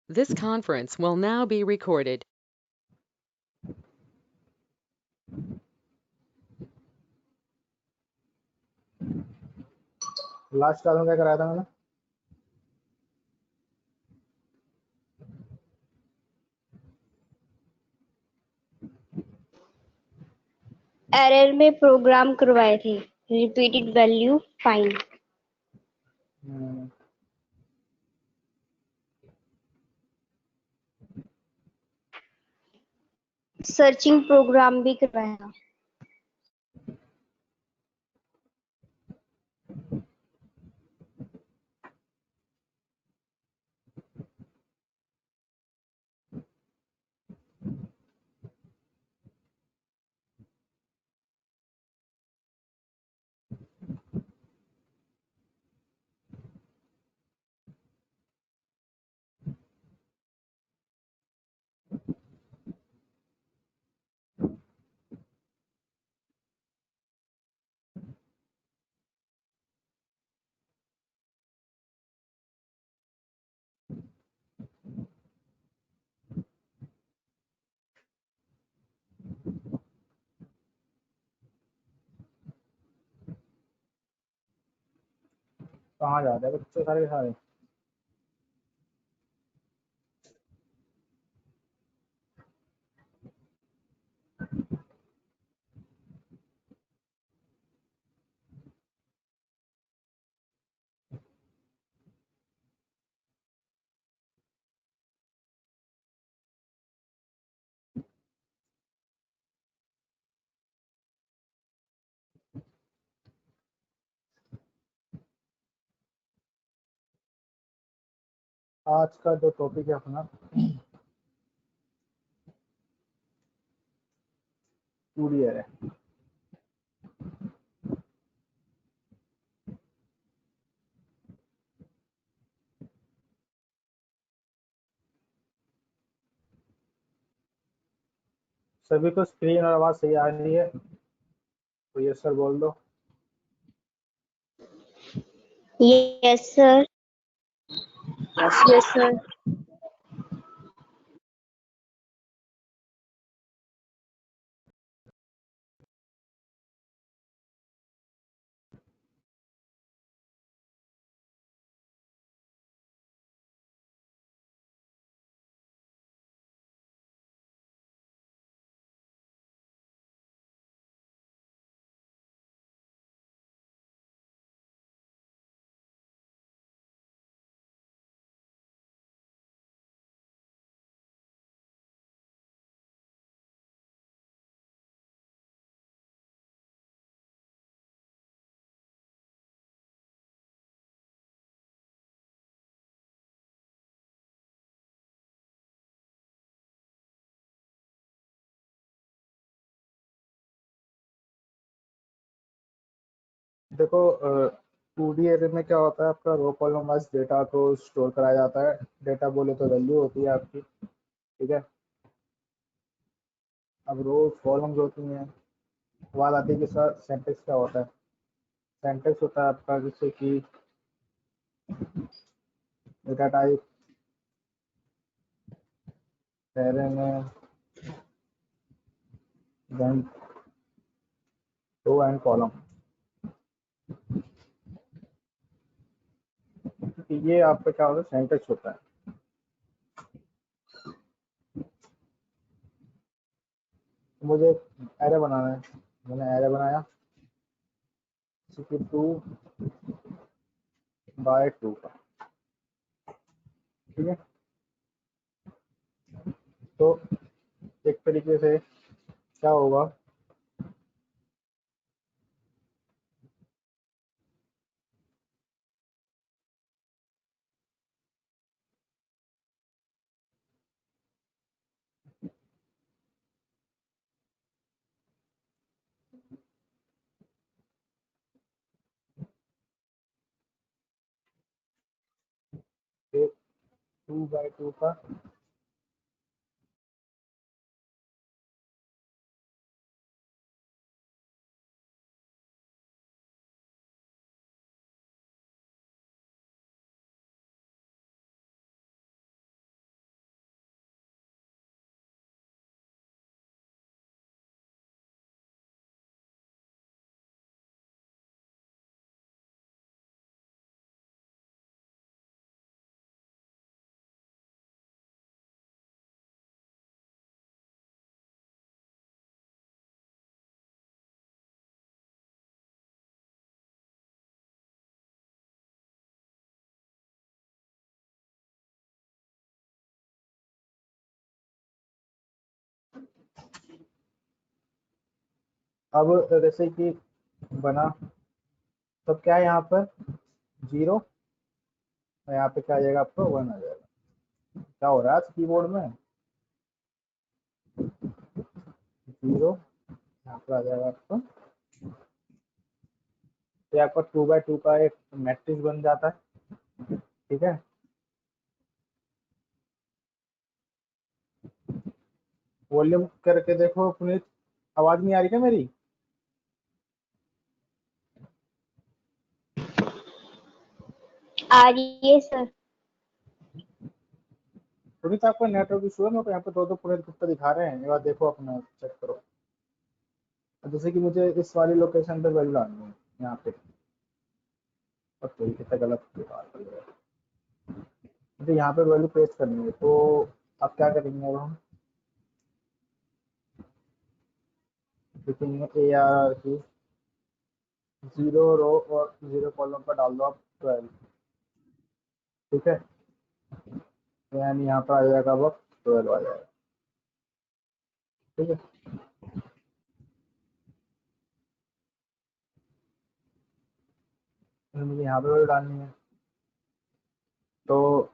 This conference will now be recorded. Last class में क्या कराया था मैंने? एरर में प्रोग्राम करवाए थे, repeated value find. Searching program भी करवाया था। कहाँ जाते हैं बच्चे सारे के सारे? आज का जो टॉपिक है अपना 2D एरे। सभी को स्क्रीन और आवाज सही आ रही है तो यस सर बोल दो। Yes sir. Yes sir. देखो 2D एरे में क्या होता है, आपका रो कॉलम वाइज डेटा को स्टोर कराया जाता है। डेटा बोले तो वैल्यू होती है आपकी, ठीक है। अब रो कॉलम्स होती हैं, सवाल आती है कि सर सिंटैक्स क्या होता है। सिंटैक्स होता है आपका जैसे कि डेटा टाइप एरे में देन रो एंड कॉलम, ये आपका क्या होता है, सिंटैक्स होता है। तो मुझे एरे बनाना है, मैंने एरे बनाया 2x2 का, ठीक है। तो एक तरीके से क्या होगा, एक 2x2 का अब जैसे कि बना, तब क्या है यहाँ पर 0 और यहाँ पे क्या आ जाएगा आपको 1 आ जाएगा। क्या हो रहा है आज कीबोर्ड में 0 यहाँ पर आ जाएगा आपको, तो आपका 2x2 का एक मैट्रिक्स बन जाता है। ठीक है, वॉल्यूम करके देखो पुनीत, आवाज नहीं आ रही क्या मेरी? आ रही है सर। पुनीत आपका नेटवर्क इशू है, मेरे को यहाँ पे दो पुनीत गुप्ता दिखा रहे हैं, ये बात देखो अपना चेक करो। जैसे कि मुझे इस वाली लोकेशन पे वैल्यू आनी है यहाँ पे, और कोई कितना गलत बात कर रहा है, मुझे यहाँ पे वैल्यू पेस्ट करनी है, तो अब क्या करेंगे, अब हम लिखेंगे ए आर की 0 रो और 0 कॉलम पर डाल दो आप 12। ठीक है, तो यानी यहाँ पर आ जाएगा अब 12 आ जाएगा। ठीक है, तो मुझे यहाँ पे वैल्यू डालनी है, तो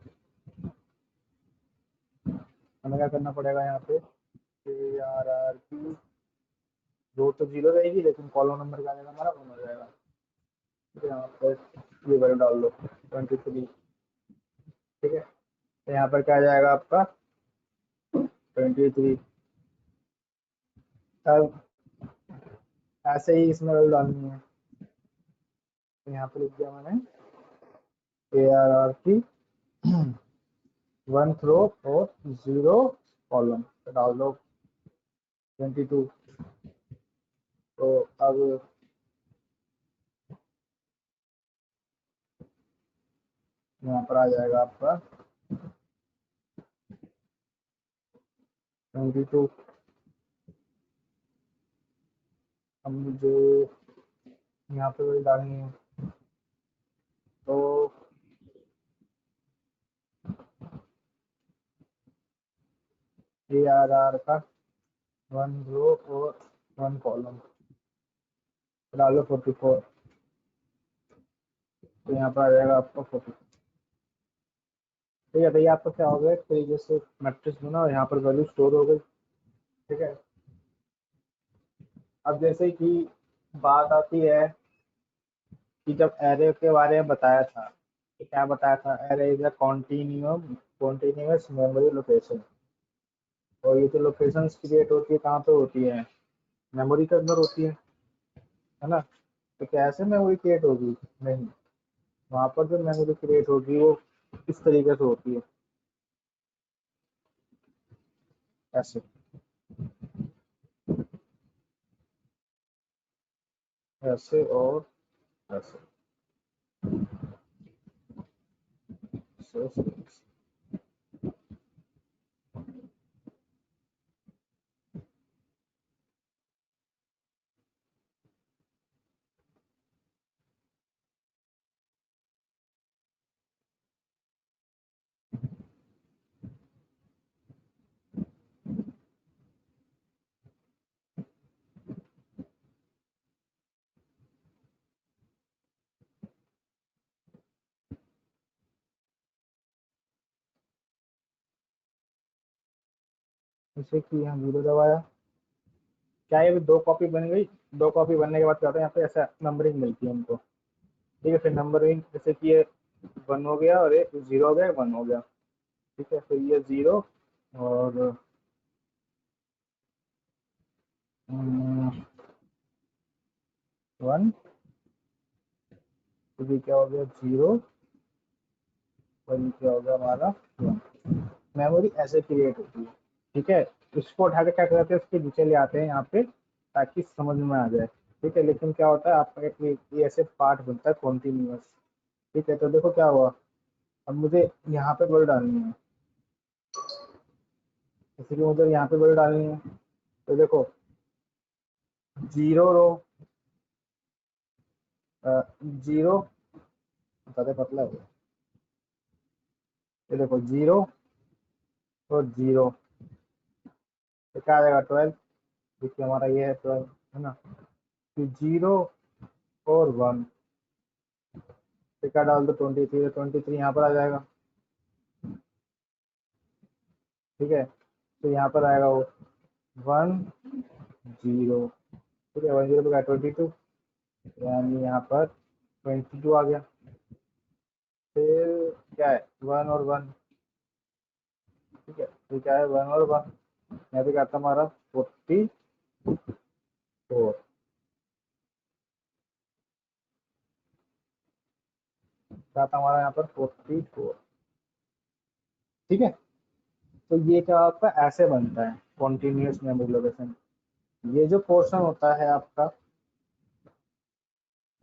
हमें क्या करना पड़ेगा यहाँ पे ए आर की रो तो 0 रहेगी, लेकिन कॉलम नंबर क्या आ जाएगा हमारा 1 हो जाएगा। ठीक है, यहाँ पर ये वैल्यू डाल दो 23। ठीक है, तो यहाँ पर क्या आ जाएगा आपका 23। अब ऐसे ही इसमें वैल्यू डालनी है, तो यहाँ पे लिख दिया मैंने ए आर की 1 रो और 0 कॉलम तो डाल दो 22। तो अब यहाँ पर आ जाएगा आपका 22। अब मुझे यहाँ पे वही डालनी है, तो ए आर का 1 रो और 1 कॉलम डालो 44। तो यहाँ पर आ जाएगा आपका 44। ठीक है, तो ये आपका क्या हो गया, एक तरीके से मैट्रिक्स बना और यहाँ पर वैल्यू स्टोर हो गई। ठीक है, अब जैसे कि बात आती है कि जब एरे के बारे में बताया था, तो क्या बताया था, array is a continuous memory location. और ये जो लोकेशंस क्रिएट होती है कहाँ पे होती है, मेमोरी के अंदर होती है ना। तो कैसे मेमोरी क्रिएट होगी, नहीं, वहाँ पर जो मेमोरी क्रिएट होगी वो किस तरीके से होती है, ऐसे ऐसे और ऐसे, ऐसे, ऐसे। जैसे कि यहाँ 0 दबाया, क्या ये भी 2 कॉपी बन गई। 2 कॉपी बनने के बाद क्या होता है, यहाँ पे ऐसा नंबरिंग मिलती है हमको। ठीक है, फिर नंबरिंग जैसे कि ये 1 हो गया और ये 0 हो गया, 1 हो गया। ठीक है, फिर ये 0 और 1, तो ये क्या हो गया 0 और ये क्या हो गया हमारा 1। मेमोरी ऐसे क्रिएट होती है। ठीक है, इसको उठा के क्या करते हैं, इसके नीचे ले आते हैं यहाँ पे ताकि समझ में आ जाए। ठीक है, लेकिन क्या होता है आपका ये ऐसे पार्ट बनता है कॉन्टिन्यूअस। ठीक है, तो देखो क्या हुआ, अब मुझे यहाँ पे वर्ड डालनी है, इसलिए मुझे यहाँ पे वर्ड डालनी है। तो देखो 0 रो 0 ज़्यादा पतला है, ये देखो 0 और 0, तो क्या आ जाएगा 12। देखिए हमारा ये है 12, है ना। कि 0 और 1, क्या डाल दो 23, 23 यहाँ पर आ जाएगा, ठीक है। तो यहाँ पर आएगा वो 1 0, ठीक है। 1 0 पे क्या 22, यानी यहाँ पर 22 आ गया। फिर क्या है 1 और 1, ठीक है। फिर क्या है 1 और 1, यहाँ पे क्या था हमारा 44, क्या था हमारा यहाँ पर 44, ठीक है। तो ये क्या आपका ऐसे बनता है कॉन्टिन्यूस मेमोरी लोकेशन। ये जो पोर्शन होता है आपका,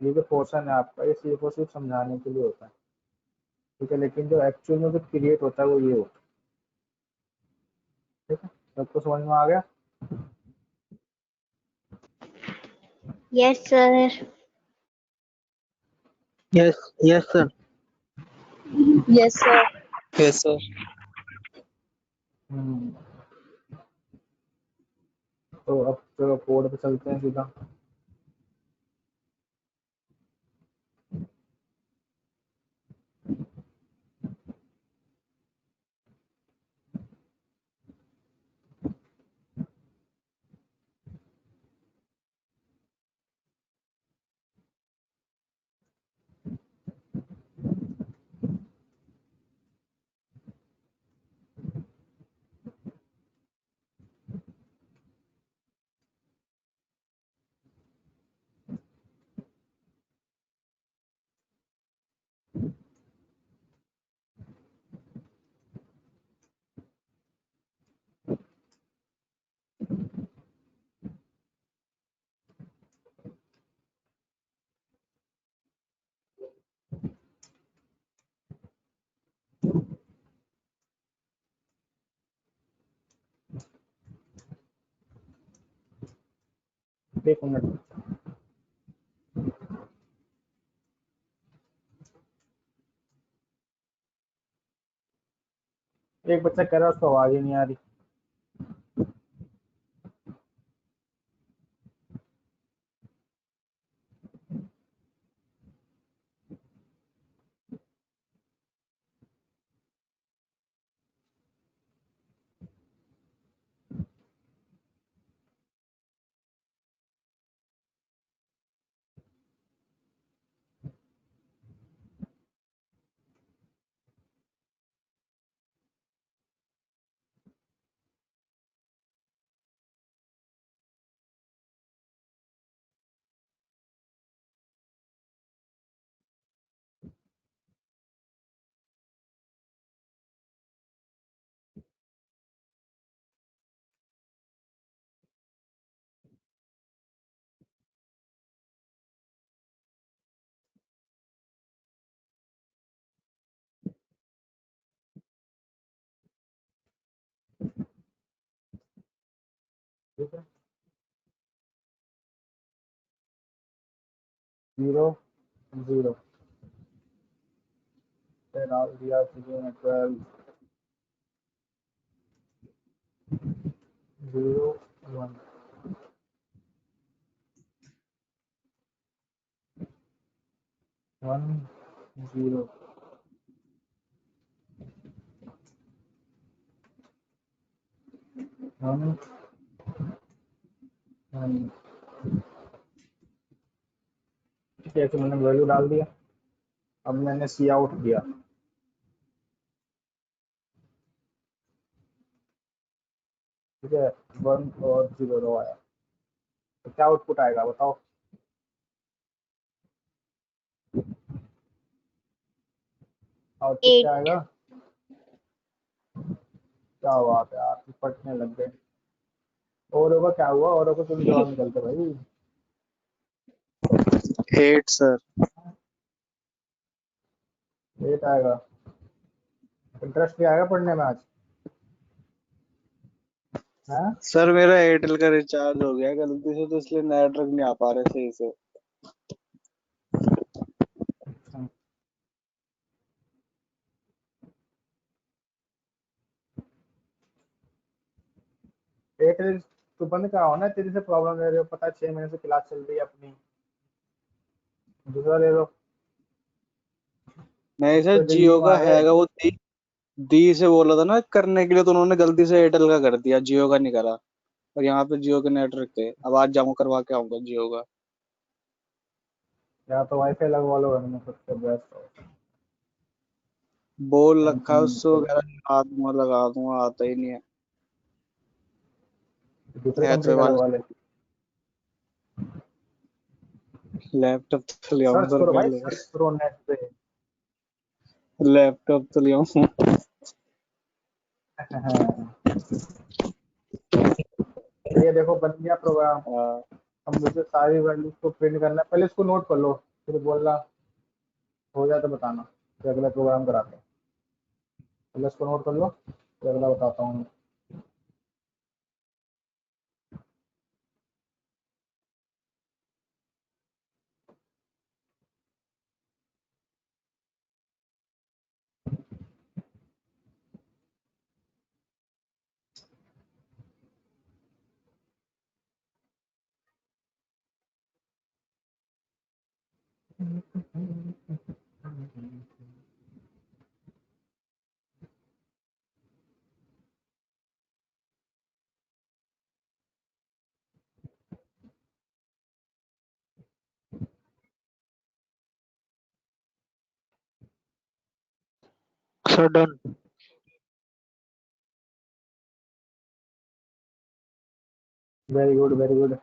ये जो पोर्शन है आपका, ये सिर्फ और सिर्फ समझाने के लिए होता है, ठीक है। लेकिन जो एक्चुअल में जो क्रिएट होता है वो ये होता है, ठीक है। सबको समझ में आ गया? Yes, sir. Yes, yes, sir. Yes, sir. Yes, sir. हम्म, तो अब चलो कोड पे चलते हैं सीधा। एक मिनट, एक बच्चा कह रहा है उसको आवाज ही नहीं आ रही। ठीक है, 0 0 पे डाल दिया, 12 0 1 1 0 1 1, ठीक है। तो मैंने वैल्यू डाल दिया, अब मैंने सी आउट किया, ठीक है। 1 और 0 आया, तो क्या आउटपुट आएगा बताओ? आउटपुट क्या 8. आएगा? क्या बात है यार, पटने लग गए। और का क्या हुआ? और को तुम जवाब निकलते भाई। 8, sir. 8 आएगा। इंटरेस्ट नहीं आएगा पढ़ने में आज? हाँ, सर मेरा एयरटेल का रिचार्ज हो गया गलती से, तो इसलिए नेटवर्क नहीं आ पा रहे सही से। एयरटेल तू बंद कराओ ना, तेरी से प्रॉब्लम ले रहे हो, पता है 6 महीने से क्लास चल रही है अपनी, दूसरा ले लो। नहीं सर, तो दिल्ली जियो में का आ गए। हैगा वो दी से बोला था ना करने के लिए, तो उन्होंने गलती से एयरटेल का कर दिया, जियो का नहीं करा। और यहाँ पे जियो के नेटवर्क थे, अब आज जाऊँ करवा के आऊंगा जियो का। या तो वाईफाई लगवा लो घर में, सबसे बेस्ट हो। बोल रखा है सैमसंग उससे वगैरह, लगा दूंगा, आता ही नहीं है। दूसरे है कंट्री तो का वाला लगवा ले। लैपटॉप तो ले आऊं सर्च सर करो भाई, पहले। सर्च करो नेट पे। लैपटॉप तो ले आऊं। तो ये देखो बन गया प्रोग्राम। हाँ, अब मुझे सारी वैल्यूज को प्रिंट करना है, पहले इसको नोट कर लो, फिर बोलना, हो जाए तो बताना, फिर अगला प्रोग्राम कराते हैं। पहले इसको नोट कर लो, फिर अगला बताता हूँ। Sir done. Very good, very good.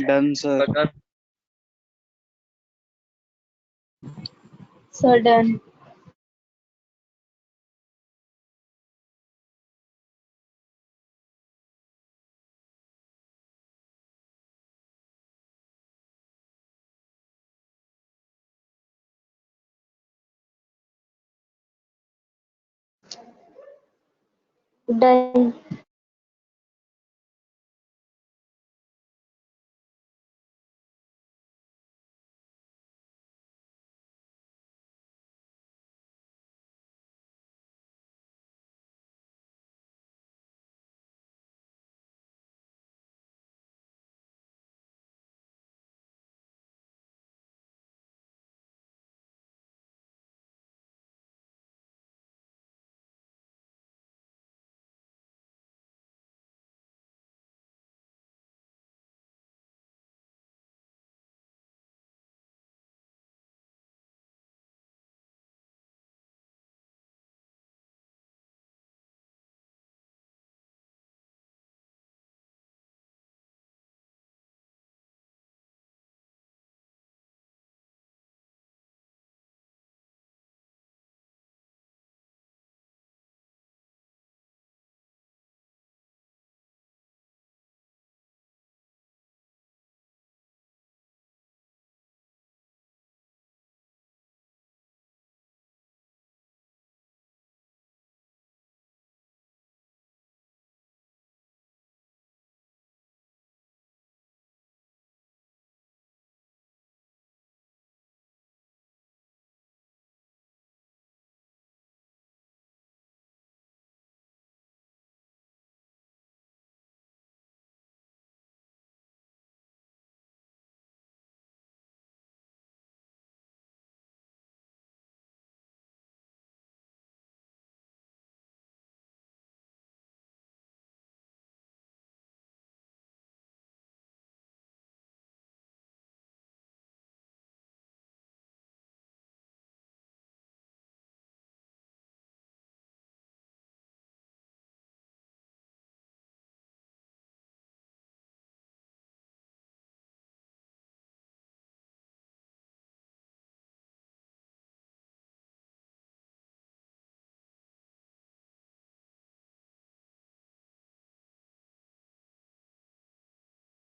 Done sir. Sir done. Done.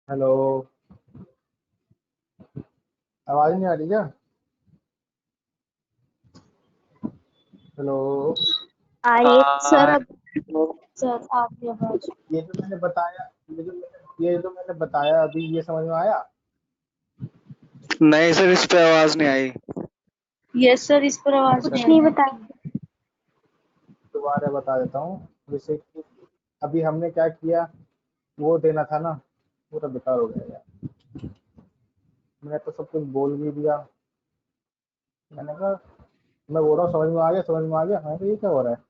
Hello, आवाज नहीं आ रही क्या? हेलो। आ रही है। सर अब सर आपकी आवाज। ये जो मैंने बताया, ये जो मैंने बताया अभी, ये समझ में आया? नहीं सर, इस पे आवाज नहीं आई। यस सर, इस पर आवाज कुछ नहीं नहीं आई। बताया। दोबारा बता देता हूँ। जैसे कि अभी हमने क्या किया, वो देना था ना, पूरा बेकार हो गया यार। मैंने तो सब कुछ बोल भी दिया। मैंने कहा, मैं बोल रहा हूँ समझ में आ गया, समझ में आ गया। मैं कहा ये क्या हो रहा है।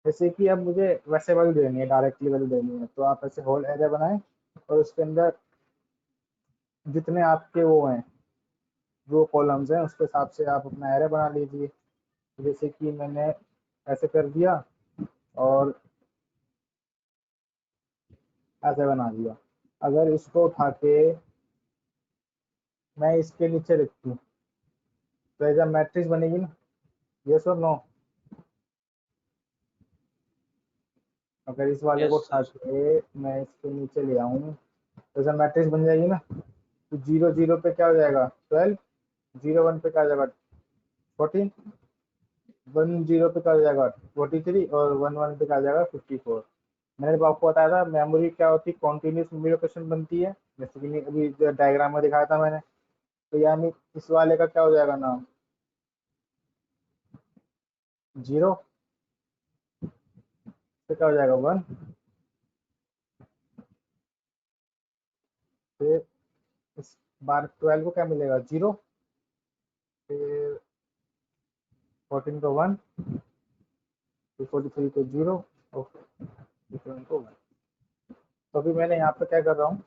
जैसे कि अब मुझे वैसे वैल्यू देनी है, डायरेक्टली वैल्यू देनी है, तो आप ऐसे होल एरे बनाएं और उसके अंदर जितने आपके वो हैं, जो कॉलम्स हैं, उसके हिसाब से आप अपना एरे बना लीजिए। जैसे कि मैंने ऐसे कर दिया और ऐसे बना दिया। अगर इसको उठा के मैं इसके नीचे लिख दूँ तो एज मैट्रिक्स बनेगी ना, यस और नो। अगर इस वाले को यस उठा सर। के मैं इसके नीचे ले आऊँ तो एज मैट्रिक्स बन जाएगी ना। तो 0 0 पे क्या हो जाएगा 12, 0 1 पे क्या हो जाएगा 14, 1 0 पे क्या हो जाएगा 43 और 1 1 पे क्या हो जाएगा 54। मैंने तो आपको बताया था मेमोरी क्या होती है, कॉन्टिन्यूस मेमोरी लोकेशन बनती है, जैसे कि अभी जो डायग्राम में दिखाया था मैंने। तो यानी इस वाले का क्या हो जाएगा नाम 0, फिर क्या हो जाएगा 1, फिर इस बार 12 को क्या मिलेगा 0, फिर 14 को 1, फिर 43 को 0 और 51 को 1। तो अभी मैंने यहाँ पे क्या कर रहा हूँ,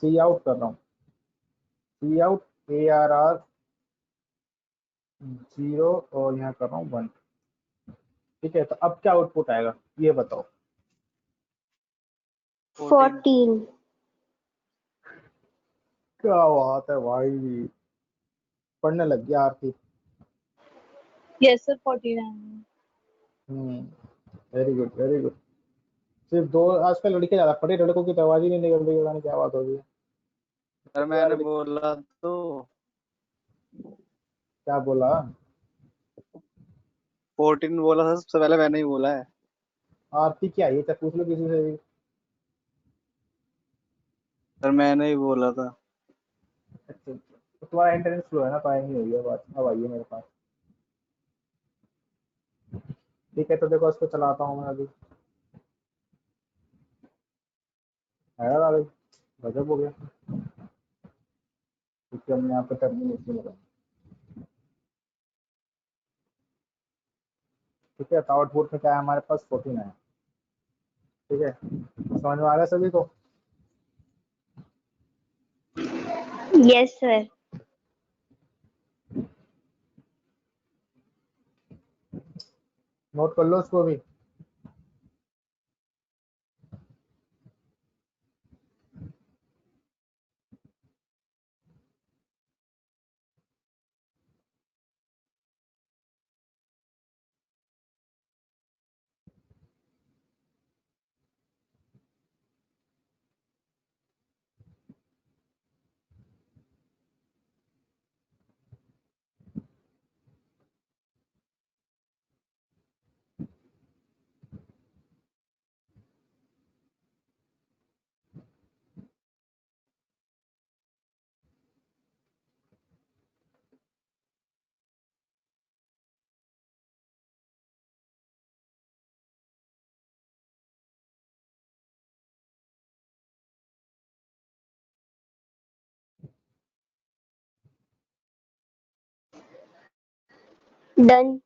सी आउट कर रहा हूँ, सी आउट ARR 0 और यहाँ कर रहा हूँ 1। ठीक है, तो अब क्या आउटपुट आएगा ये बताओ। 14. क्या बात है भाई, पढ़ने लग गया आरती। Yes, sir. 49. Very good very good. सिर्फ दो आजकल लड़के ज्यादा पढ़े, लड़कों की तो आवाज ही नहीं निकल रही, पता नहीं क्या बात हो गई है। सर यार मैंने बोला तो क्या बोला, 14 बोला था, सबसे पहले मैंने ही बोला है। आरती क्या ये, पूछ लो किसी से भी। सर मैंने ही बोला था। अच्छा, तो तुम्हारा इंटरनेट स्लो है ना, तो नहीं हुई है बात। अब आइए मेरे पास। ठीक है, तो देखो इसको चलाता हूँ मैं अभी। है ना भाई, गजब हो गया। क्योंकि हमने यहाँ पे टर्मिनेशन लगा। ठीक है, तो आउटपुट में क्या है हमारे पास 14 है। ठीक है, समझ में आ गया सभी को। Yes, sir. नोट कर लो उसको भी। Done.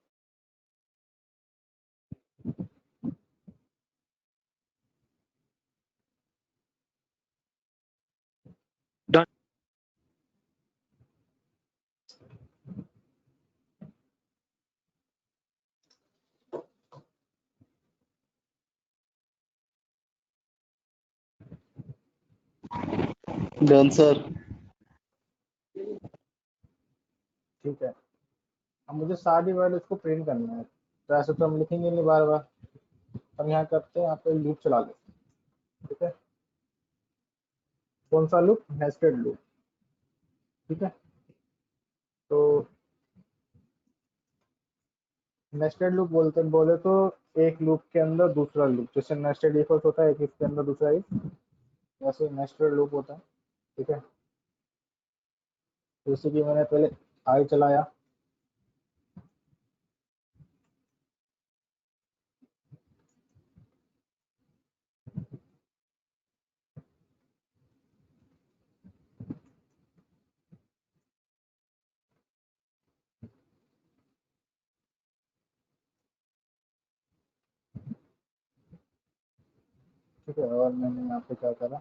Done sir. ठीक है, अब मुझे सारी वैल्यू इसको प्रिंट करना है, तो ऐसे तो हम लिखेंगे नहीं बार बार। हम यहाँ करते हैं, यहाँ पे लूप चला लेते हैं। ठीक है, कौन सा लूप, नेस्टेड लूप। ठीक है, तो नेस्टेड लूप बोले तो एक लूप के अंदर दूसरा लूप, जैसे नेस्टेड इफ होता है, एक इसके अंदर दूसरा इफ। ऐसे नेस्टेड लूप होता है। ठीक है, जैसे कि मैंने पहले आई चलाया, ठीक है, और मैंने यहाँ पे क्या करा,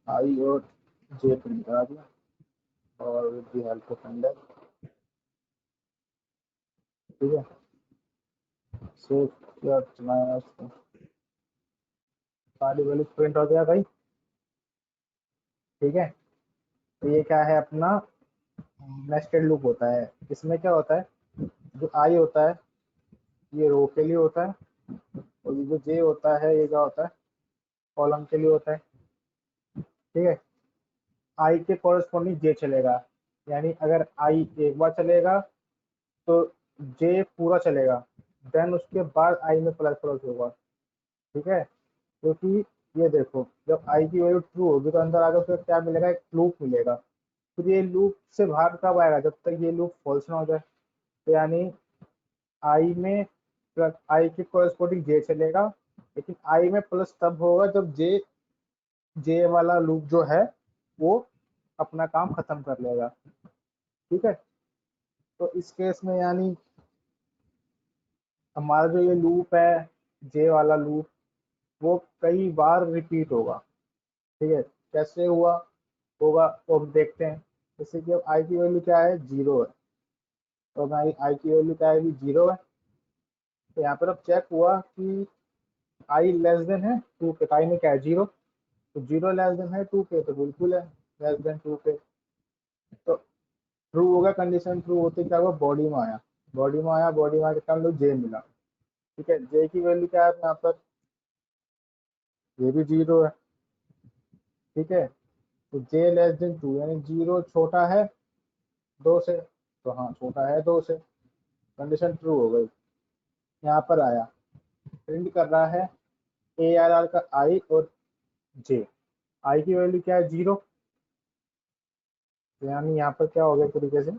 आई और जे प्रिंट करा दिया और with the help of enter. ठीक है, सेव किया, चलाया उसको, सारी वैल्यू प्रिंट हो गया भाई। ठीक है, तो ये क्या है, अपना नेस्टेड लूप होता है। इसमें क्या होता है, जो आई होता है ये रो के लिए होता है, और ये जो जे होता है ये क्या होता है, कॉलम के लिए होता है। ठीक है, आई के कॉरस्पॉन्डिंग जे चलेगा, यानी अगर आई एक बार चलेगा तो जे पूरा चलेगा, देन उसके बाद आई में प्लस प्लस होगा। ठीक है, क्योंकि ये देखो, जब आई की वैल्यू ट्रू होगी तो अंदर आगे उसको क्या मिलेगा, एक लूप मिलेगा। फिर ये लूप से बाहर कब आएगा, जब तक ये लूप फॉल्स ना हो जाए। तो यानी आई में प्लस आई के कोरस्पॉन्डिंग जे चलेगा, लेकिन आई में प्लस तब होगा जब जे जे वाला लूप जो है वो अपना काम खत्म कर लेगा। ठीक है, तो इस केस में यानी हमारा जो ये लूप है, जे वाला लूप, वो कई बार रिपीट होगा। ठीक है, कैसे हुआ होगा तो हम देखते हैं। जैसे कि अब आई की वैल्यू क्या है, 0 है, तो हमारी आई की वैल्यू क्या है, 0 है। तो यहाँ पर अब चेक हुआ कि आई लेस देन है 2 के, आई में क्या है 0, तो 0 लेस देन है 2 के, तो बिल्कुल है लेस देन 2 के। तो ट्रू होगा, कंडीशन ट्रू होते क्या हुआ, बॉडी में आया, बॉडी में आया, बॉडी में आके क्या लोग जे मिला। ठीक है, जे की वैल्यू क्या है यहाँ पर, ये भी 0 है। ठीक है, तो जे लेस देन 2 यानी 0 छोटा है 2 से, तो हाँ छोटा है 2 से, कंडीशन ट्रू हो गई। यहाँ पर आया, प्रिंट कर रहा है ए आर आर का आई और जे, आई की वैल्यू क्या है 0, तो यानी यहाँ पर क्या हो गया तरीके से,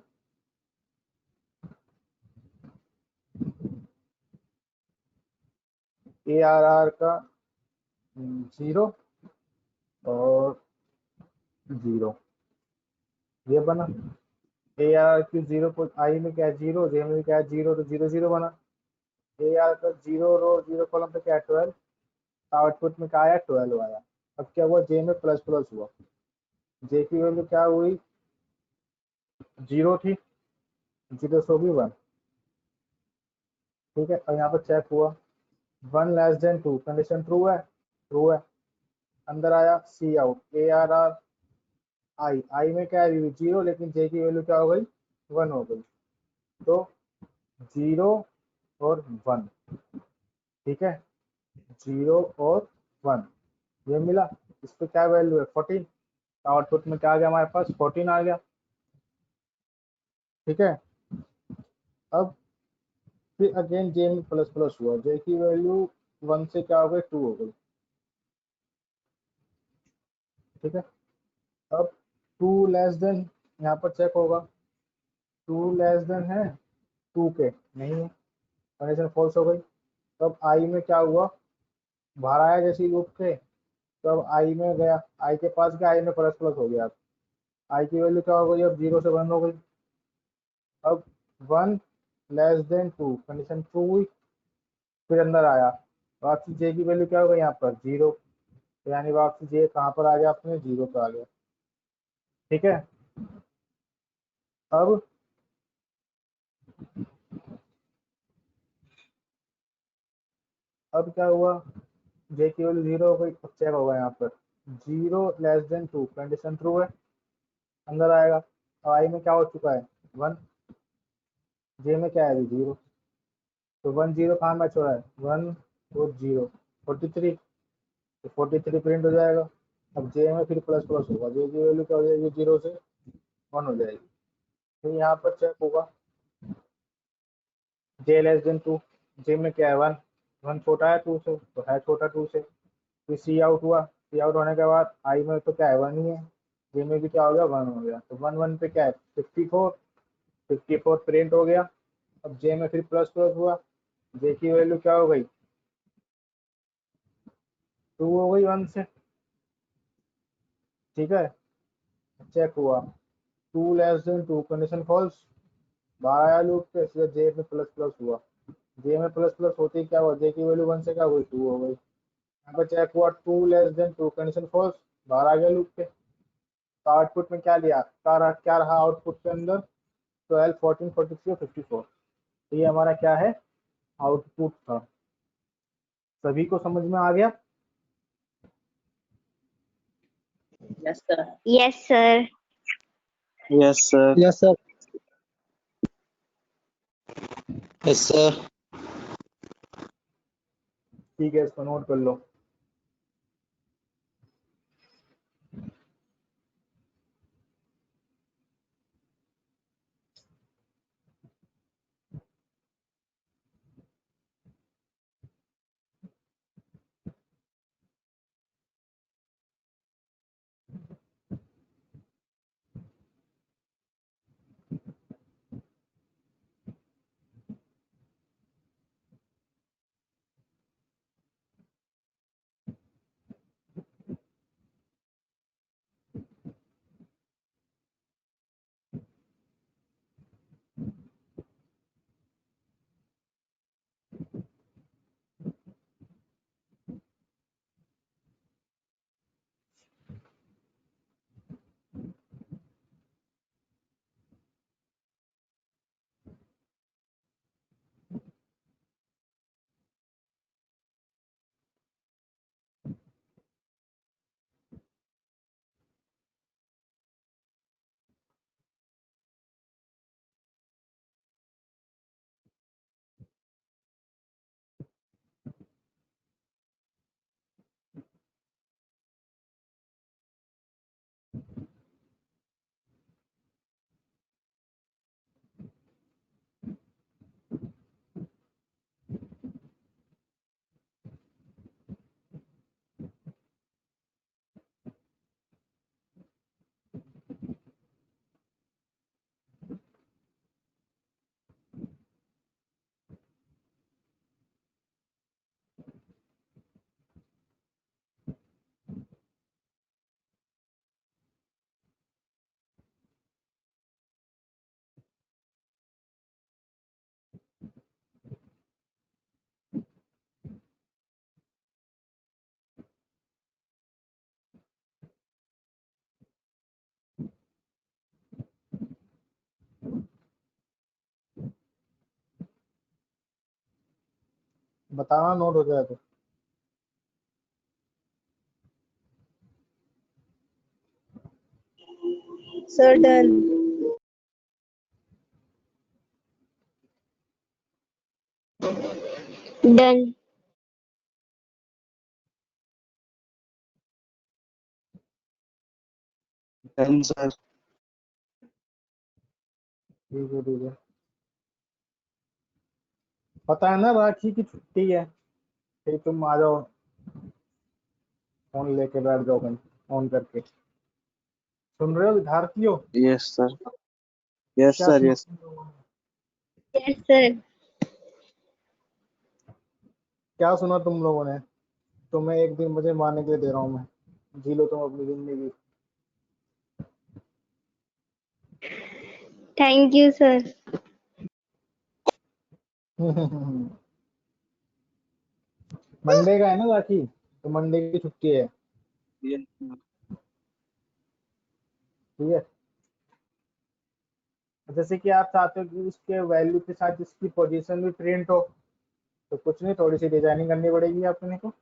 ए आर आर का 0 और 0 ये बना। ए आर की 0 को आई में क्या है 0, जे में क्या है 0, तो 0 0 बना। ए आर का 0 रो 0 कॉलम पे क्या है 12, आउटपुट में क्या आया 12 आया। अब क्या हुआ, जे में प्लस प्लस हुआ, जे की वैल्यू क्या हुई 0 थी, 0 सो भी 1। ठीक है, और यहाँ पर चेक हुआ 1 लेस देन 2, कंडीशन ट्रू है, ट्रू है। अंदर आया cout, A R R I, I में क्या है 0, लेकिन जे की वैल्यू क्या हो गई 1 हो गई, तो 0 और 1। ठीक है, 0 और 1 ये मिला। इस पे क्या वैल्यू है 14, आउटपुट में क्या आ गया हमारे पास 14 आ गया। ठीक है, अब फिर अगेन जे में प्लस प्लस हुआ, जे की वैल्यू 1 से क्या हो गई 2 हो गई। ठीक है, अब 2 लेस देन, यहाँ पर चेक होगा 2 लेस देन है 2 के, नहीं है, कंडीशन फॉल्स हो गई। तो अब आई में क्या हुआ, बाहर आया जैसे लूप के, तो अब आई में गया, आई के पास गया, आई में प्लस प्लस हो गया। अब आई की वैल्यू क्या हो गई, अब 0 से 1 हो गई। अब 1 लेस देन 2, कंडीशन ट्रू हुई, फिर अंदर आया, वापसी जे की वैल्यू क्या हो गई यहाँ पर 0, तो यानी वापसी जे कहाँ पर आ गया, अपने 0 पर आ गया। ठीक है, अब अब क्या हुआ, जे की वैल्यू 0 हो गई, अब चेक होगा यहाँ पर 0 लेस देन 2, कंडीशन ट्रू है, अंदर आएगा। अब आई में क्या हो चुका है 1, जे में क्या है अभी 0, तो 1 0 कहाँ मैच हो रहा है 1 और 0, 43, तो 43 प्रिंट हो जाएगा। अब जे में फिर प्लस प्लस होगा, जे की वैल्यू क्या हो जाएगी 0 से 1 हो जाएगी। फिर यहाँ पर चेक होगा जे लेस देन 2, जे में क्या है 1, वन छोटा है 2 से, तो है छोटा 2 से। फिर सी आउट हुआ, सी आउट होने के बाद आई में तो क्या है 1 ही है, जे में भी क्या हो गया 1 हो गया, तो 1 1 पे क्या है 54, 54 प्रिंट हो गया। अब जे में फिर प्लस प्लस हुआ, जे की वैल्यू क्या हो गई 2 हो गई 1 से, ठीक है। चेक हुआ 2 लेस देन 2 कंडीशन फॉल्स, बाहर आया लूप पे, इसलिए जे में प्लस प्लस हुआ, जे में प्लस प्लस होते ही क्या हुआ, जे की वैल्यू 1 से क्या हुई 2 हो गई। यहाँ पर चेक हुआ 2 लेस देन 2 कंडीशन फॉल्स, बाहर आ गया लूप पे, तो आउटपुट में क्या लिया, क्या रहा आउटपुट के अंदर 12 14 43 और 54। तो ये हमारा क्या है आउटपुट था। सभी को समझ में आ गया? Yes, sir. Yes, sir. Yes sir. Yes sir. Yes sir. ठीक है, इसको नोट कर लो। बताना नोट हो जाए तो। Sir, done. Done. Done sir. ठीक है ठीक है। पता है ना राखी की छुट्टी है, फिर तुम आ जाओ, फोन लेके बैठ जाओ कहीं ऑन करके। सुन रहे हो विद्यार्थियों? Yes sir. यस क्या सर। सुना यस। तुम लोगों ने? Yes, sir. क्या सुना तुम लोगों ने? तुम्हें एक दिन मुझे मारने के लिए दे रहा हूँ मैं, जी लो तुम अपनी जिंदगी। Thank you, sir. मंडे का है ना राखी, तो मंडे की छुट्टी है, यस ठीक है। जैसे कि आप चाहते हो कि उसके वैल्यू के साथ इसकी पोजीशन भी प्रिंट हो, तो कुछ नहीं, थोड़ी सी डिजाइनिंग करनी पड़ेगी अपने को।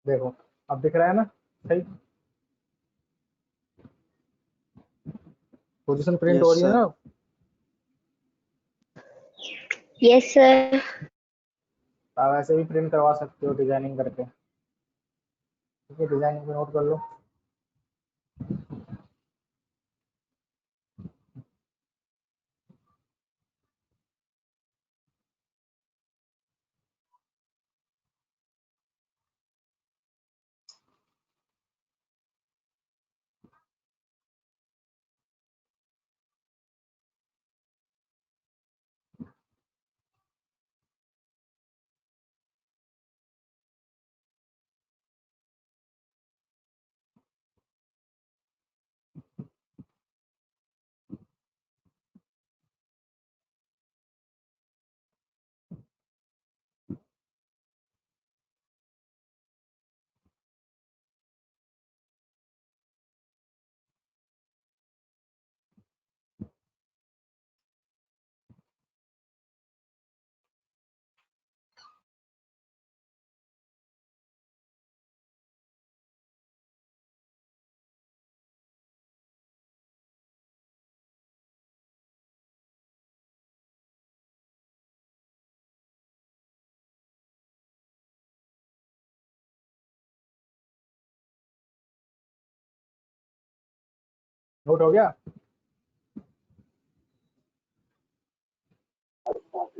देखो अब दिख रहा है ना सही, पोजीशन प्रिंट हो यस रही है सर। ना। Yes sir. आप ऐसे भी प्रिंट करवा सकते हो डिजाइनिंग करके, ठीक है, डिजाइनिंग पे नोट कर लो। नोट हो गया?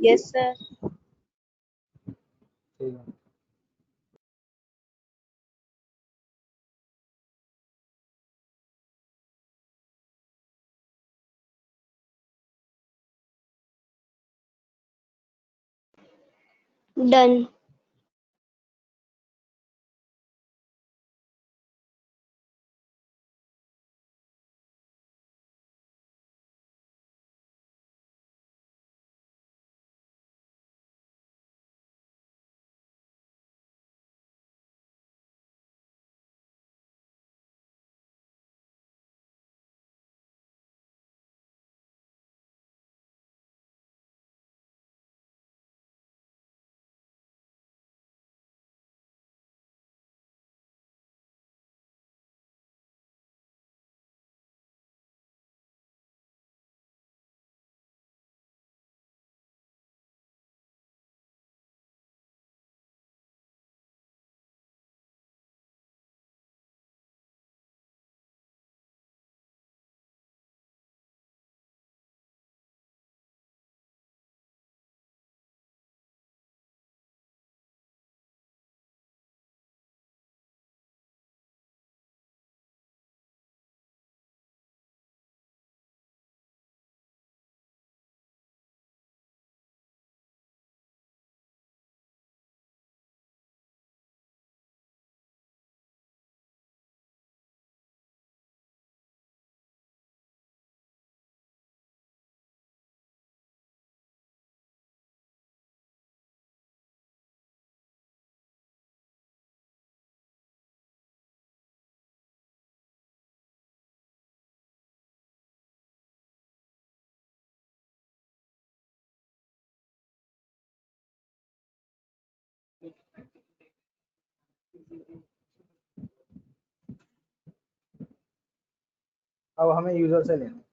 Yes, sir. ठीक है। डन। अब हमें यूजर से लेना है।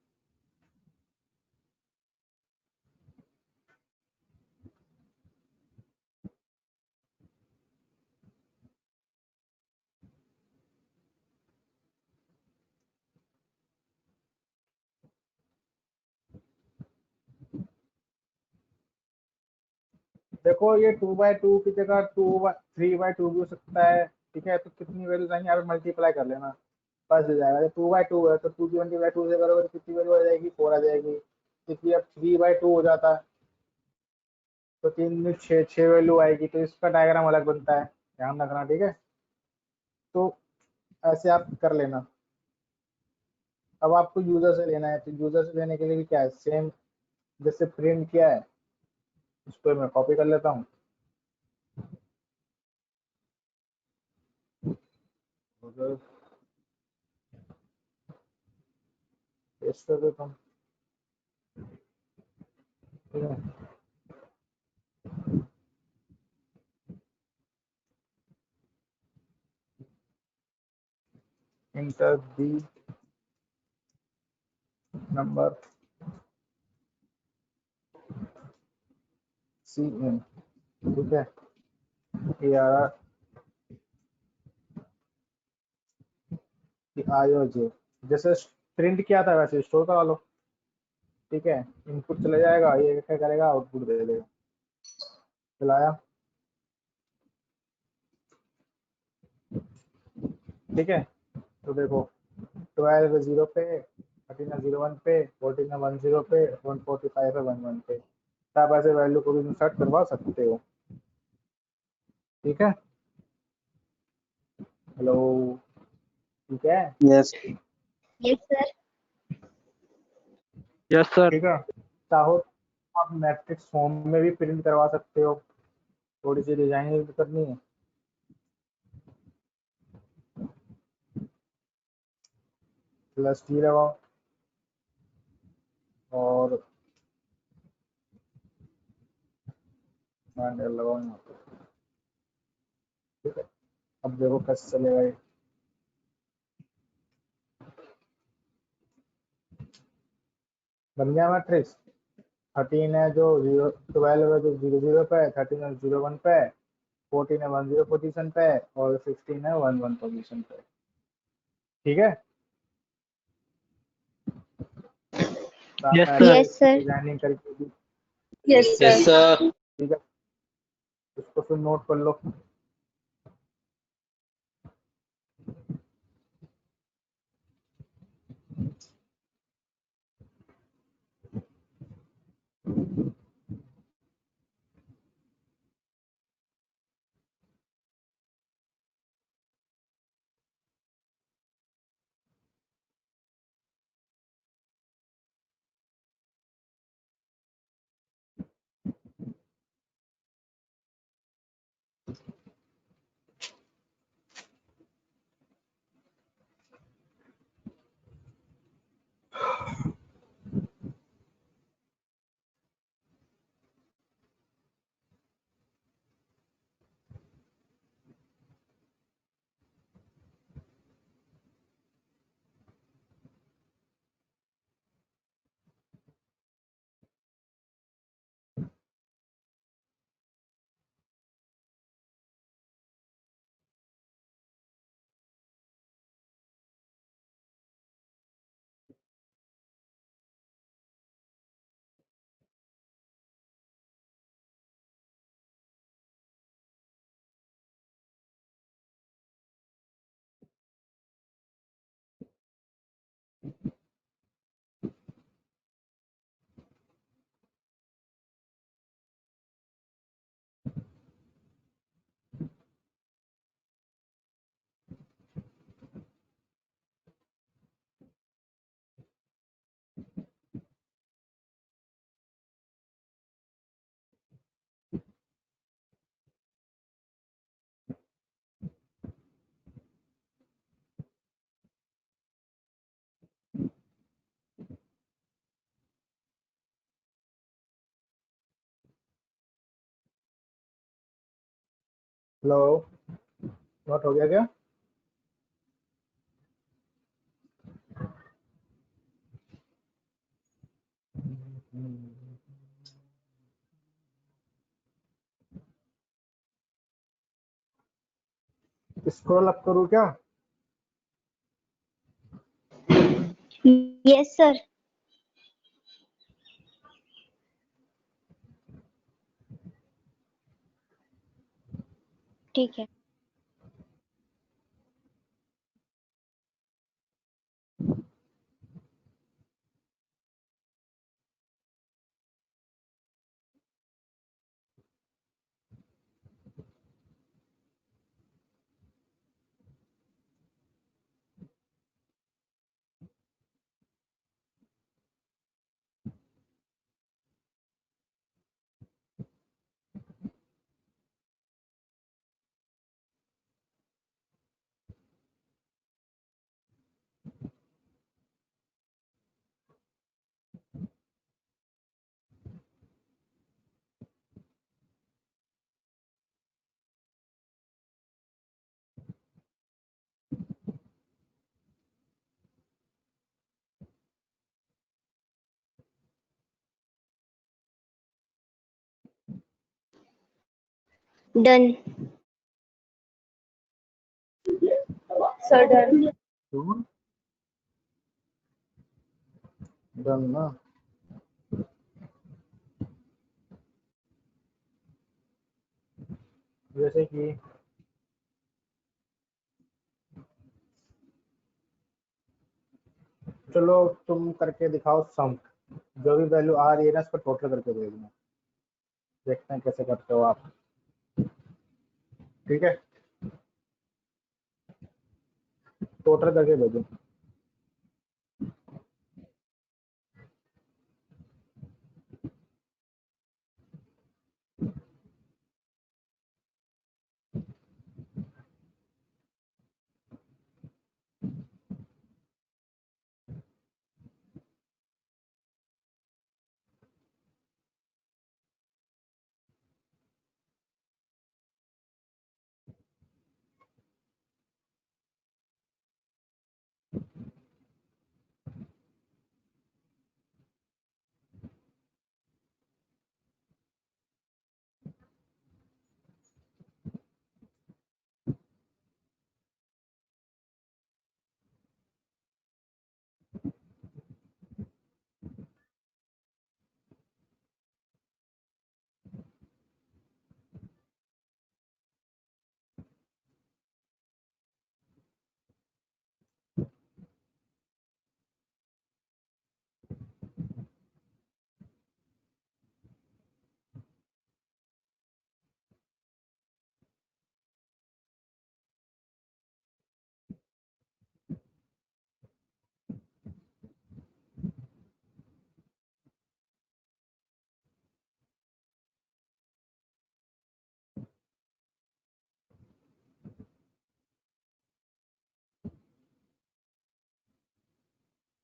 देखो ये 2/2 की जगह 3/2 भी हो सकता है, ठीक है, तो कितनी वैल्यूज आएंगी यहाँ पे मल्टीप्लाई कर लेना, बस हो जाएगा। जब 2/2 है तो 2 की 20/2 से करोगे तो कितनी वैल्यू आ जाएगी, 4 आ जाएगी। इसलिए अब 3/2 हो जाता है तो 3 में 6 वैल्यू आएगी, तो इसका डायग्राम अलग बनता है, ध्यान रखना, ठीक है। तो ऐसे आप कर लेना। अब आपको यूजर से लेना है, तो यूजर से लेने के लिए भी क्या है, सेम जैसे प्रिंट किया है उसको मैं कॉपी कर लेता हूँ, पेस्ट कर देता हूँ, ठीक है। enter the number cn, ठीक है, ARR आई और जे, जैसे प्रिंट किया था वैसे स्टोर करा लो, ठीक है। इनपुट चले जाएगा, ये क्या करेगा, आउटपुट दे देगा। चलाया, ठीक है। तो देखो 12 0 पे, 13 01 पे, 14 10 पे, 145 है 11 पे। तो आप ऐसे वैल्यू को भी इंसर्ट करवा सकते हो, ठीक है। हेलो, ठीक है, yes Yes, sir. Yes sir. ठीक है। चाहो तो आप मैट्रिक्स फॉर्म में भी प्रिंट करवा सकते हो, थोड़ी सी डिजाइन करनी है। प्लस टी लगाओ और लगाओ यहाँ पे, ठीक है। अब देखो कैसे चलेगा ये। बन गया मैट्रिक्स। 13 है जो 12 है जो 00 पे है, 13 है 01 पे है, 14 है 10 पोजीशन पे है और 15 है 11 पोजीशन पे, ठीक है। तो आप यस ऐसे सर। Yes, sir. डिजाइनिंग करके भी, Yes, sir. Yes, sir. ठीक है, इसको फिर नोट कर लो। हेलो, नोट हो गया क्या? स्क्रॉल अप करूँ क्या? Yes, sir. ठीक है। डन सर डन डन ना। जैसे कि चलो तुम करके दिखाओ सम, जो भी वैल्यू आ रही है ना इसको टोटल करके भेजना, देखते हैं कैसे करते हो आप। ठीक है, टोटल करके भेजो।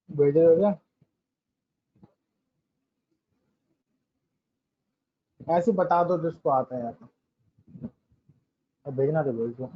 भेजो क्या? ऐसे बता दो जिसको आता है, अब भेजना तो भेज दो।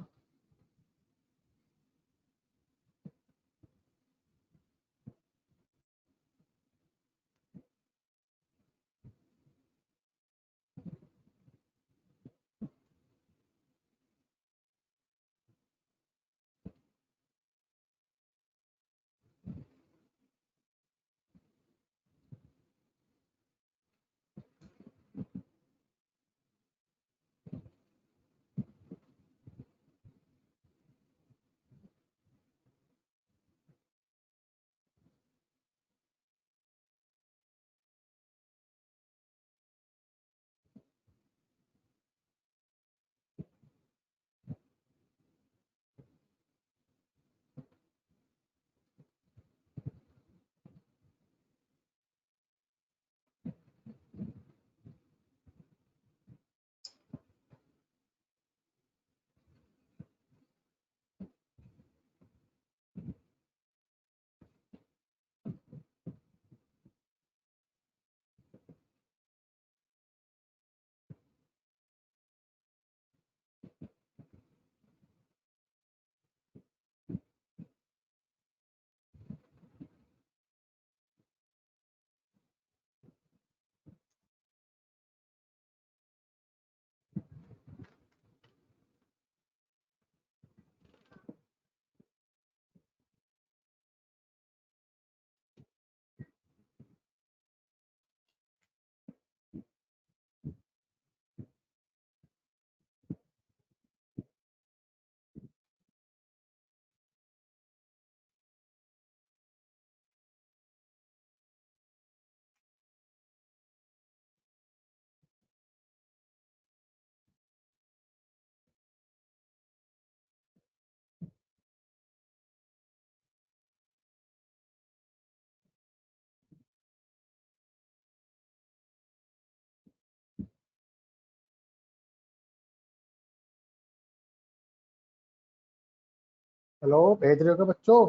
हेलो, भेज रहे हो क्या बच्चों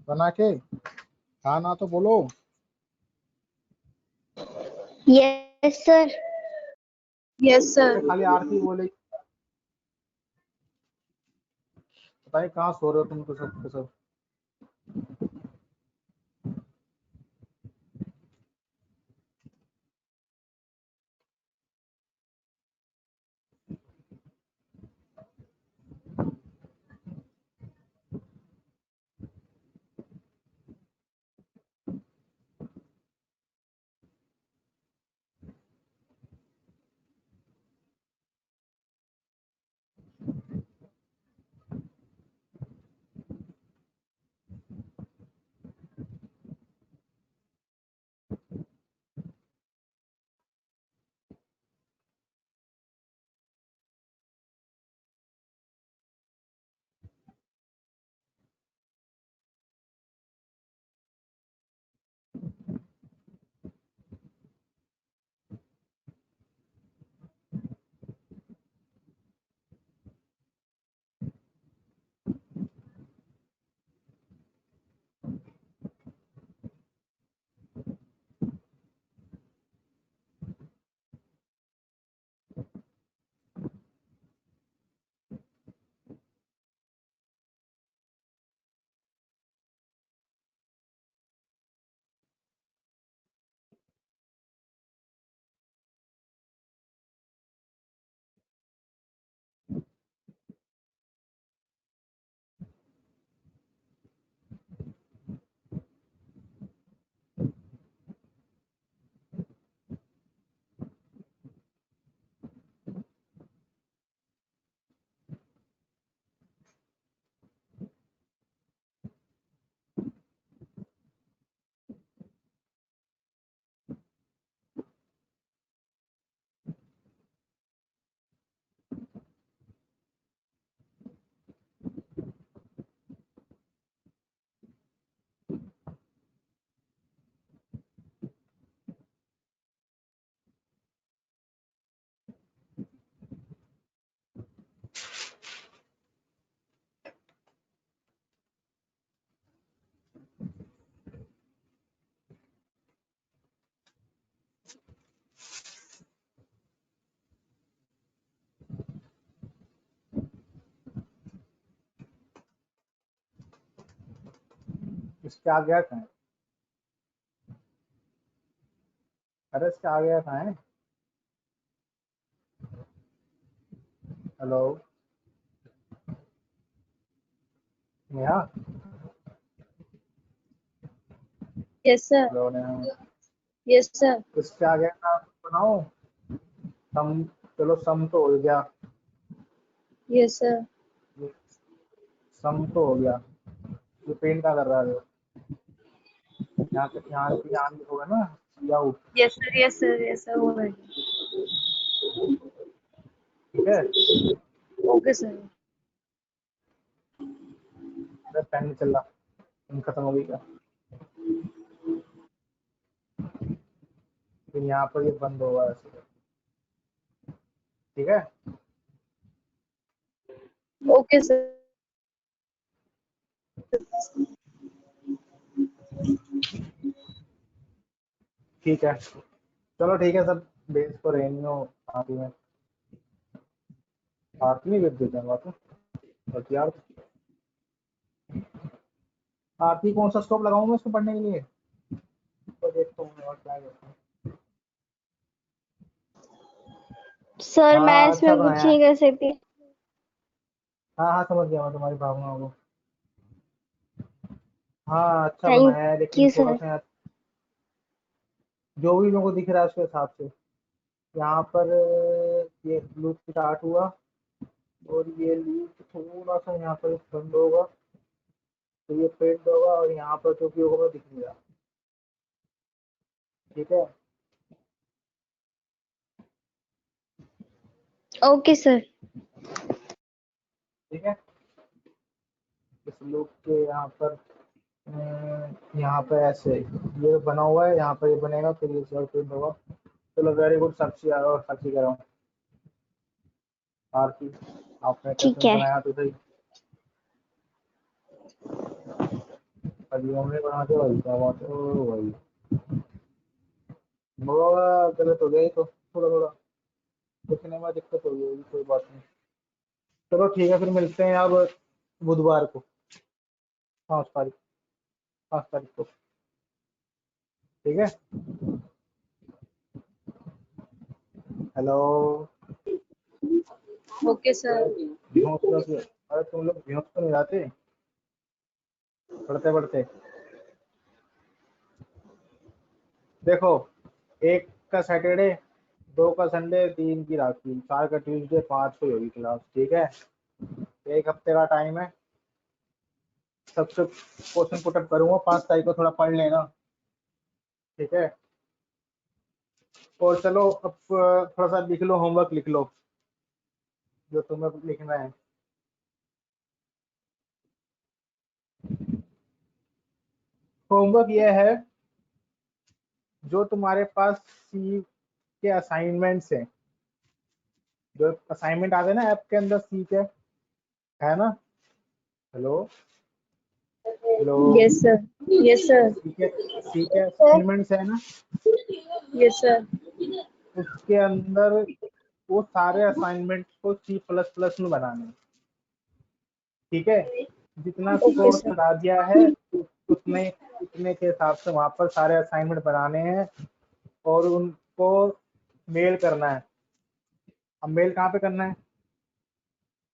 बना के? हाँ ना तो बोलो। यस सर यस सर तो खाली आरती बोले, पता नहीं कहाँ सो रहे हो तुम तो सब के सब। इसके आगे कहाँ है? अरे इसके आगे कहाँ है? Hello Neha, Yes, sir. Hello Neha, Yes, sir. इसके आगे का बनाओ सम। चलो सम तो हो गया, Yes, sir. सम तो हो गया। ये पेन का कर रहा है, यहाँ पे यहाँ होगा ना या out. Yes, sir. Yes, sir. Yes, sir. हो गया। ठीक है, Okay, sir. अरे पेन नहीं चल रहा, पेन खत्म हो गई क्या? फिर यहाँ पर ये बंद होगा ऐसे, ठीक है। Okay, sir. ठीक है, चलो ठीक है, सब बेस को रहनी हो आती में आती नहीं बेच देते हैं बात बट यार। आरती कौन सा स्कोप लगाऊं मैं इसको पढ़ने के लिए, तो देखता हूँ और क्या करता हूँ। सर मैं हाँ अच्छा इसमें कुछ बनाया है। नहीं कर सकती। हाँ हाँ समझ गया मैं तुम्हारी भावनाओं को। हाँ अच्छा थैंक बनाया है, लेकिन यू थोड़ा सर। सा यार जो भी लोगों को दिख रहा है उसके हिसाब से यहाँ पर ये लूप स्टार्ट हुआ और ये लूप थोड़ा सा यहाँ पर बंद होगा, तो ये पेंट होगा और यहाँ पर जो भी होगा वो दिख नहीं रहा। ठीक है, ओके सर। ठीक है। इस लूप के यहाँ पर यहाँ पे ऐसे ये बना हुआ है, यहाँ पर ये बनेगा फिर ये सर्व प्रिंट होगा। चलो वेरी गुड साक्षी, और साक्षी कह रहा हूँ आरती, आपने ठीक कैसे है। बनाया तो सही। अभी हमने बना के वही क्या बात है, ओ वही वो गलत हो गया, तो थोड़ा थोड़ा लिखने में दिक्कत हो गई, कोई बात नहीं। चलो ठीक है, फिर मिलते हैं अब बुधवार को, 5 तारीख, 5 तारीख को, ठीक है। Hello okay sir. अरे तुम लोग बेहोश तो नहीं जाते पढ़ते पढ़ते? देखो, 1 का सैटरडे, 2 का संडे, 3 की राखी, 4 का ट्यूसडे, 5 को होगी क्लास, ठीक है। 1 हफ्ते का टाइम है, सबसे क्वेश्चन पुटअप करूंगा, 5 तारीख को थोड़ा पढ़ लेना, ठीक है। और चलो अब थोड़ा सा लिख लो, होमवर्क लिख लो जो तुम्हें लिखना है। होमवर्क ये है, जो तुम्हारे पास सी के असाइनमेंट्स हैं, जो असाइनमेंट आते हैं ना ऐप के अंदर सी के, है ना। Hello hello, yes sir. Yes sir. C K assignments है ना, यस सर। उसके अंदर वो सारे असाइनमेंट को C++ में बनाने हैं, ठीक है। जितना ओके कोर्स सर। करा दिया है उतने उतने के हिसाब से वहां पर सारे असाइनमेंट बनाने हैं और उनको मेल करना है। अब मेल कहाँ पे करना है?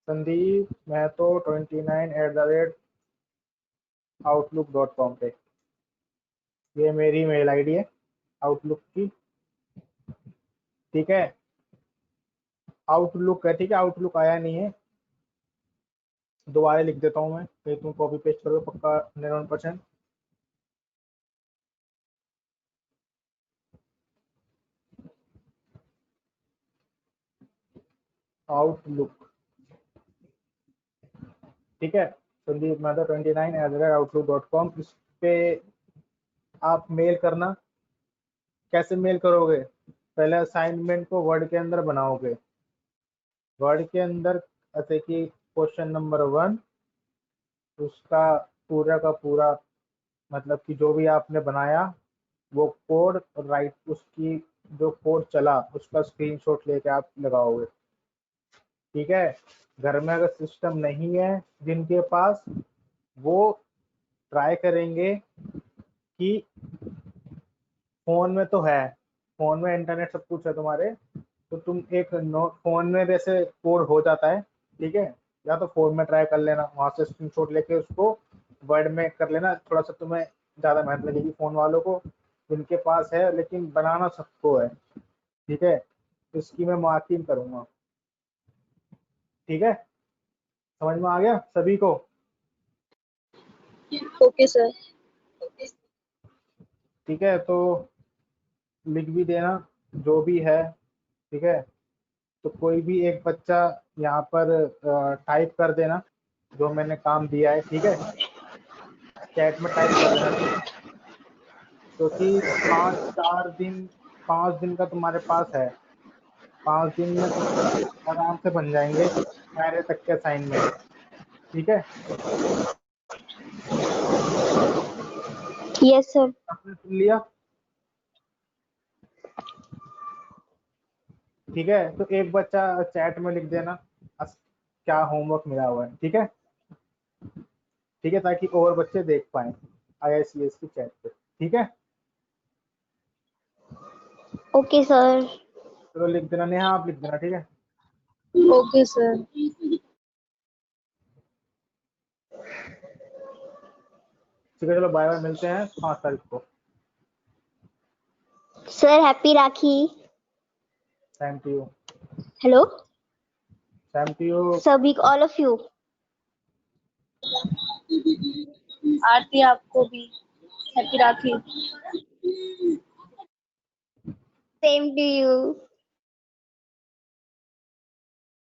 संदीप महतो 29@outlook.com पे, ये मेरी मेल आईडी है आउटलुक की, ठीक है। आउटलुक है, ठीक है, आउटलुक आया नहीं है, दोबारा लिख देता हूँ मैं, फिर तुम कॉपी पेस्ट करो पक्का 99%। आउटलुक, ठीक है, संदीप महतो 29@outlook.com, इस पे आप मेल करना। कैसे मेल करोगे? पहले असाइनमेंट को वर्ड के अंदर बनाओगे, वर्ड के अंदर जैसे कि क्वेश्चन नंबर 1, उसका पूरा का पूरा मतलब कि जो भी आपने बनाया वो कोड, राइट उसकी जो कोड चला उसका स्क्रीनशॉट लेके आप लगाओगे, ठीक है। घर में अगर सिस्टम नहीं है जिनके पास, वो ट्राई करेंगे कि फोन में तो है, फोन में इंटरनेट सब कुछ है तुम्हारे, तो तुम एक नोट फोन में वैसे कोड हो जाता है, ठीक है, या तो फोन में ट्राई कर लेना, वहां से स्क्रीनशॉट लेके उसको वर्ड में कर लेना। थोड़ा सा तुम्हें ज्यादा मेहनत लगेगी फोन वालों को, जिनके पास है, लेकिन बनाना सबको है, ठीक है। इसकी मैं मार्किंग करूंगा, ठीक है, समझ में आ गया सभी को? Okay sir. ठीक है, तो लिख भी देना जो भी है, ठीक है। तो कोई भी एक बच्चा यहाँ पर टाइप कर देना जो मैंने काम दिया है, ठीक है, चैट में टाइप कर देना, ठीक है। क्योंकि 5 दिन का तुम्हारे पास है, 5 दिन में तुम्हारे आराम से बन जाएंगे पहले तक के असाइनमेंट, ठीक है। Yes sir. आपने सुन लिया? ठीक है, तो एक बच्चा चैट में लिख देना क्या होमवर्क मिला हुआ है, ठीक है, ठीक है, ताकि और बच्चे देख पाए IICS की चैट पे, ठीक है। Okay sir. चलो लिख देना, नेहा आप लिख देना, ठीक है। Okay sir. ठीक है, चलो बाय बाय, मिलते हैं 5 तारीख को। Sir happy Rakhi. Same to you. Hello same to you. सभी, ऑल ऑफ यू। आरती आपको भी happy Rakhi. Same to you.